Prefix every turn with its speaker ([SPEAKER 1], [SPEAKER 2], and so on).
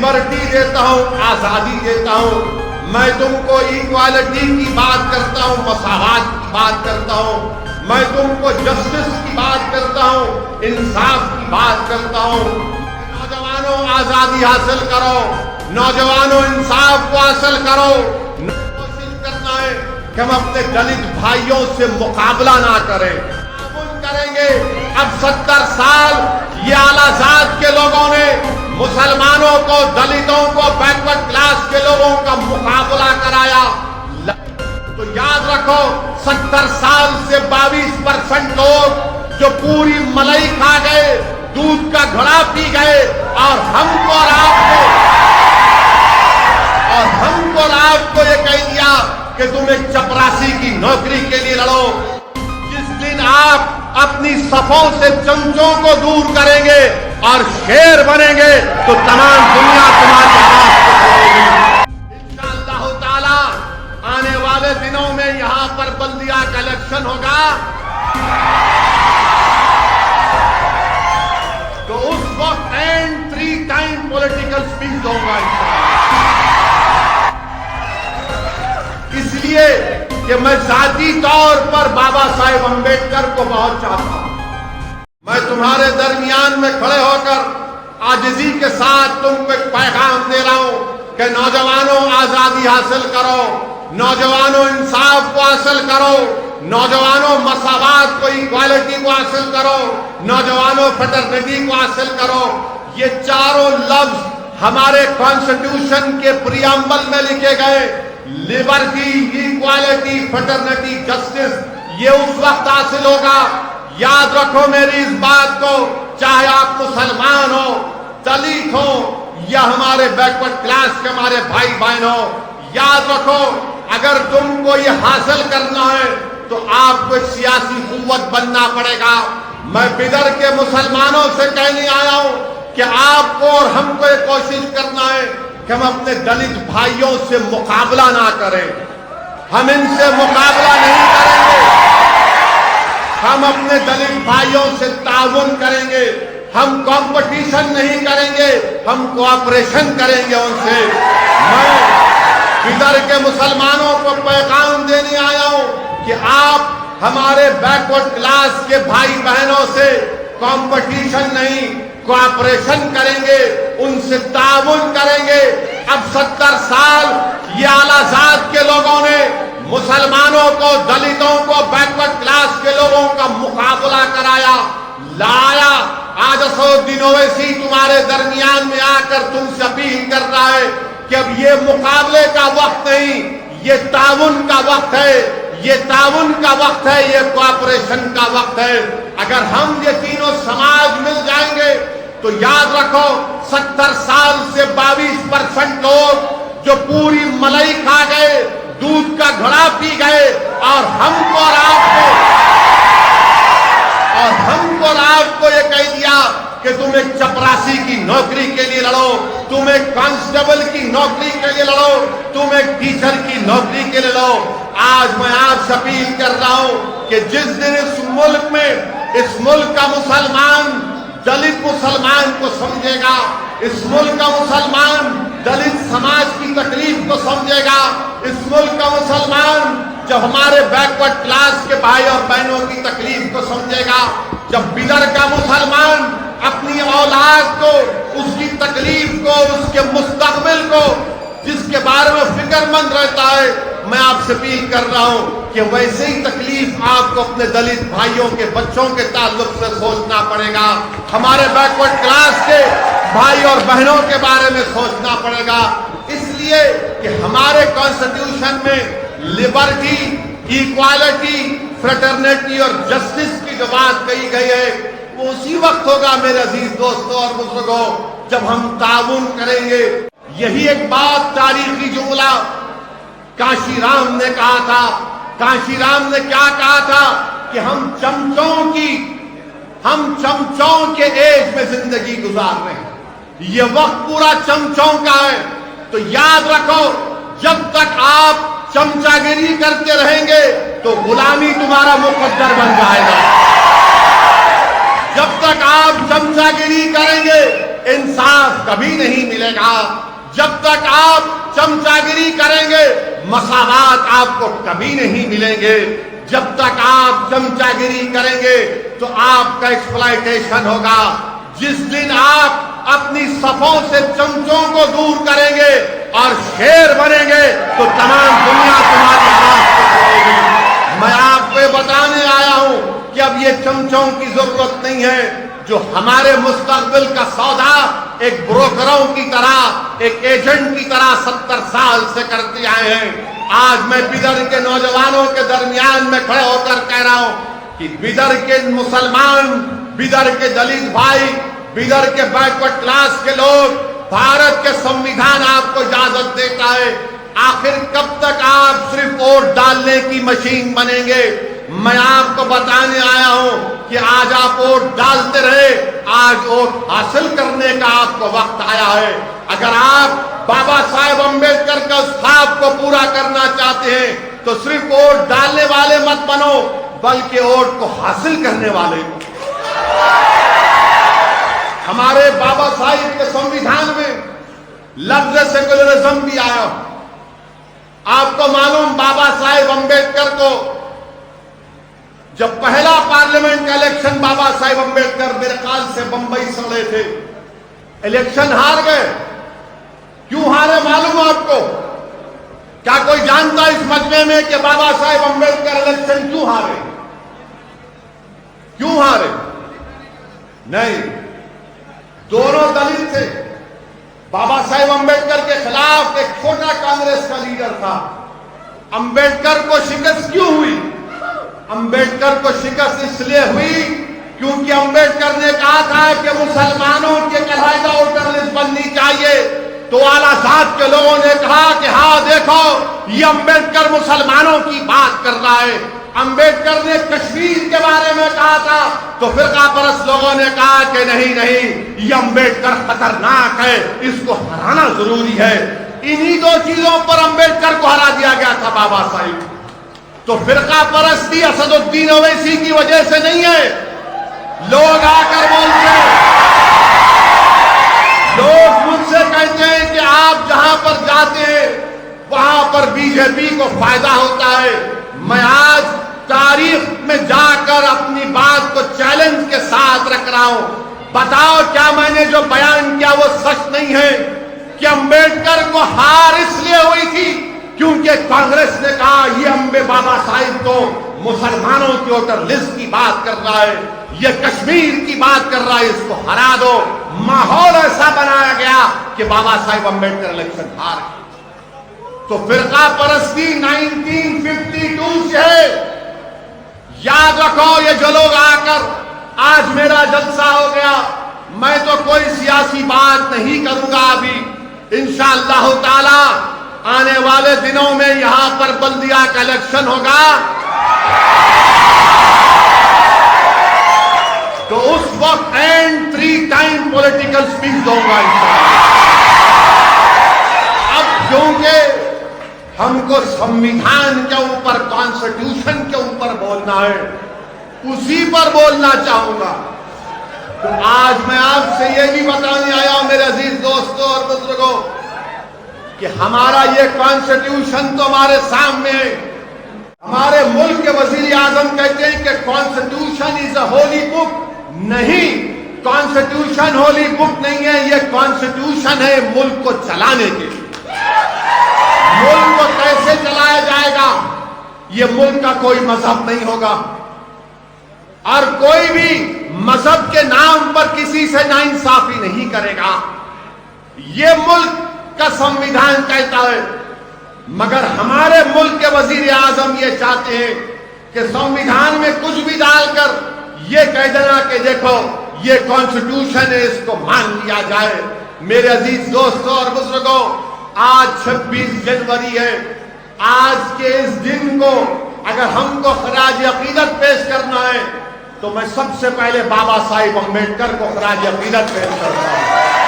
[SPEAKER 1] Liberty देता हूं, आजादी देता हूं। मैं तुमको इक्वालिटी की बात करता हूं, मसावत की बात करता हूं। मैं तुमको जस्टिस की बात करता हूं, इंसाफ की बात करता हूं। नौजवानों आजादी हासिल करो, नौजवानों इंसाफ को हासिल करो। कोशिश करना है कि हम अपने दलित भाइयों से मुकाबला ना करें, करेंगे। अब 70 साल ये आलाजाद के लोगों ने मुसलमानों को, दलितों को, बैकवर्ड क्लास के लोगों का मुकाबला कराया। तो याद रखो 70 साल से 22% लोग जो पूरी मलाई खा गए, दूध का घड़ा पी गए, और हमको और आपको ये कह दिया कि तुम एक चपरासी की नौकरी के लिए लड़ो। जिस दिन आप अपनी सफों से चमचों को दूर करेंगे और शेर बनेंगे तो तमाम दुनिया तुम्हारे पास इंशाअल्लाह ताला आने वाले दिनों में यहां पर बल्दिया का इलेक्शन होगा। तो उस वक्त एंड 3 टाइम पॉलिटिकल स्पीच दूंगा इसलिए कि मैं जाती तौर पर बाबा साहेब अम्बेडकर को बहुत चाहता हूं। मैं तुम्हारे दरमियान में खड़े होकर आजिज़ी के साथ तुमको एक पैगाम दे रहा हूं कि नौजवानों आजादी हासिल करो, नौजवानों इंसाफ को हासिल करो, नौजवानों मसावत को, इक्वालिटी को हासिल करो, नौजवानों फ्रेटर्निटी को हासिल करो। ये चारों लफ्ज हमारे कॉन्स्टिट्यूशन के प्रियम्बल में लिखे गए। लिबर्टी, इक्वालिटी, फ्रेटर्निटी, जस्टिस, ये उस वक्त हासिल होगा। याद रखो मेरी इस बात को, चाहे आप मुसलमान हो, दलित हो, या हमारे बैकवर्ड क्लास के हमारे भाई बहन हो, याद रखो अगर तुमको ये हासिल करना है तो आपको एक सियासी कुव्वत बनना पड़ेगा। मैं बिदर के मुसलमानों से कहने आया हूं कि आपको और हमको ये कोशिश करना है कि हम अपने दलित भाइयों से मुकाबला ना करें। हम इनसे मुकाबला नहीं करेंगे, हम अपने दलित भाइयों से ताउन करेंगे। हम कंपटीशन नहीं करेंगे, हम कोऑपरेशन करेंगे उनसे। मैं बिदर के मुसलमानों को पैगाम देने आया हूं कि आप हमारे बैकवर्ड क्लास के भाई बहनों से कंपटीशन नहीं, कोऑपरेशन करेंगे, उनसे ताउन करेंगे। अब 70 साल ये आलाजाद के लोगों ने मुसलमानों को, दलितों को, बैकवर्ड क्लास के लोगों का मुकाबला कराया, लाया। आज असदुद्दीन ओवैसी तुम्हारे दरमियान में आकर तुमसे अपील कर रहा है कि अब ये मुकाबले का वक्त नहीं, ये ताउन का वक्त है, ये ताउन का वक्त है, ये कोऑपरेशन का वक्त है। अगर हम ये तीनों समाज मिल जाएंगे तो याद रखो 70 साल से 22% लोग जो पूरी मलाई खा गए, दूध का घड़ा पी गए, और हमको और आपको ये कह दिया कि तुम एक चपरासी की नौकरी के लिए लड़ो, तुम एक कांस्टेबल की नौकरी के लिए लड़ो, तुम एक टीचर की नौकरी के लिए लड़ो। आज मैं आपसे अपील कर रहा हूं कि जिस दिन इस मुल्क का मुसलमान दलित मुसलमान को समझेगा, इस मुल्क का मुसलमान दलित समाज की तकलीफ को समझेगा, इस मुल्क का मुसलमान जब हमारे बैकवर्ड क्लास के भाई और बहनों की तकलीफ को समझेगा, जब बिदर का मुसलमान अपनी औलाद को, उसकी तकलीफ को, उसके मुस्तकबिल को, जिसके बारे में फिक्रमंद रहता है, मैं आपसे अपील कर रहा हूं कि वैसे ही तकलीफ आपको अपने दलित भाइयों के बच्चों के ताल्लुक से सोचना पड़ेगा, हमारे बैकवर्ड क्लास के भाई और बहनों के बारे में सोचना पड़ेगा। इसलिए कि हमारे कॉन्स्टिट्यूशन में लिबर्टी, इक्वालिटी, फ्रेटर्निटी और जस्टिस की जो बात कही गई है वो उसी वक्त होगा मेरे अजीज दोस्तों और बुजुर्गों जब हम ताउन करेंगे। यही एक बात तारीखी जुमला काशीराम ने कहा था। काशीराम ने क्या कहा था कि हम चमचों के एज में जिंदगी गुजार रहे हैं, ये वक्त पूरा चमचों का है। तो याद रखो जब तक आप चमचागिरी करते रहेंगे तो गुलामी तुम्हारा मुकद्दर बन जाएगा। जब तक आप चमचागिरी करेंगे इंसाफ इंसाफ कभी नहीं मिलेगा। जब तक आप चमचागिरी करेंगे मसावात आपको कभी नहीं मिलेंगे। जब तक आप चमचागिरी करेंगे तो आपका एक्सप्लॉयटेशन होगा। जिस दिन आप अपनी सफों से चमचों को दूर करेंगे और शेर बनेंगे तो तमाम दुनिया तुम्हारी आवाज को सुनेगी। मैं आपको ये बताने आया हूं कि अब ये चमचों की जरूरत नहीं है जो हमारे मुस्तकबिल का सौदा एक ब्रोकरों की तरह, एक एजेंट की तरह 70 साल से करते आए हैं। आज मैं बिदर के नौजवानों के दरमियान में खड़े होकर कह रहा हूं कि बिदर के मुसलमान, बिदर के दलित भाई, बिदर के बैकवर्ड क्लास के लोग, भारत के संविधान आपको इजाजत देता है। आखिर कब तक आप सिर्फ वोट डालने की मशीन बनेंगे? मैं आपको बताने आया हूं कि आज आप वोट डालते रहे, आज वोट हासिल करने का आपको वक्त आया है। अगर आप बाबा साहेब अम्बेडकर का उस ख्वाब को पूरा करना चाहते हैं तो सिर्फ वोट डालने वाले मत बनो, बल्कि वोट को हासिल करने वाले बनो। हमारे बाबा साहिब के संविधान में लफ्ज सेकुलरिज्म भी आया। आपको मालूम, बाबा साहेब अम्बेडकर को जब पहला पार्लियामेंट का इलेक्शन बाबा साहेब अम्बेडकर मेरे ख्याल से बंबई से लड़े थे, इलेक्शन हार गए। क्यों हारे मालूम आपको? क्या कोई जानता इस मजमे में कि बाबा साहेब अम्बेडकर इलेक्शन क्यों हारे? क्यों हारे? नहीं, दोनों दलित थे। बाबा साहेब अम्बेडकर के खिलाफ एक छोटा कांग्रेस का लीडर था। अम्बेडकर को शिकस्त क्यों हुई? अम्बेडकर को शिकस्त इसलिए हुई क्योंकि अम्बेडकर ने कहा था कि मुसलमानों की एक अलग वोटर लिस्ट बननी चाहिए। तो आला साहब के लोगों ने कहा कि हाँ देखो, ये अम्बेडकर मुसलमानों की बात कर रहा है। अम्बेडकर ने कश्मीर के बारे में कहा था तो फिरका परस्त लोगों ने कहा कि नहीं नहीं, ये अम्बेडकर खतरनाक है, इसको हराना जरूरी है। इन्हीं दो चीजों पर अम्बेडकर को हरा दिया गया था बाबा साहिब। तो फिरका परस्ती असदुद्दीन ओवैसी की वजह से नहीं है। लोग आकर बोलते हैं, लोग मुझसे कहते हैं कि आप जहां पर जाते हैं वहां पर बीजेपी को फायदा होता है। मैं आज तारीख में जाकर अपनी बात को चैलेंज के साथ रख रहा हूं। बताओ क्या मैंने जो बयान किया वो सच नहीं है? कि अम्बेडकर को हार इसलिए हुई थी क्योंकि कांग्रेस ने कहा ये अम्बे बाबा साहिब तो मुसलमानों की वोटर लिस्ट की बात कर रहा है, ये कश्मीर की बात कर रहा है, इसको हरा दो। माहौल ऐसा बनाया गया कि बाबा साहिब अम्बेडकर इलेक्शन हार गए। तो फिरका परस्ती 1952 से है। याद रखो, ये जो लोग आकर आज मेरा जलसा हो गया, मैं तो कोई सियासी बात नहीं करूंगा अभी। इंशाअल्लाह ताला आने वाले दिनों में यहां पर बल्दिया का इलेक्शन होगा तो उस वक्त एंड 3 टाइम पॉलिटिकल स्पीच दूंगा इंशाअल्लाह। अब क्योंकि हमको संविधान के ऊपर, कॉन्स्टिट्यूशन के ऊपर बोलना है, उसी पर बोलना चाहूंगा। तो आज मैं आपसे ये भी बताने आया हूं मेरे अजीज दोस्तों और बुजुर्गों कि हमारा ये कॉन्स्टिट्यूशन तो हमारे सामने है। हमारे मुल्क के वजीर आजम कहते हैं कि constitution is a Holi book. नहीं, कॉन्स्टिट्यूशन होली बुक नहीं है, ये कॉन्स्टिट्यूशन है मुल्क को चलाने के लिए। मुल्क को कैसे चलाया जाएगा, ये मुल्क का कोई मजहब नहीं होगा और कोई भी मजहब के नाम पर किसी से नाइंसाफी नहीं करेगा। ये मुल्क का संविधान कहता है, मगर हमारे मुल्क के वजीर आजम ये चाहते हैं कि संविधान में कुछ भी डालकर ये कह देना कि देखो ये कॉन्स्टिट्यूशन है, इसको मान लिया जाए। मेरे अजीज दोस्तों और बुजुर्गों, आज 26 जनवरी है। आज के इस दिन को अगर हमको खराज अकीदत पेश करना है तो मैं सबसे पहले बाबा साहिब अम्बेडकर को खराज अकीदत पेश करता हूं।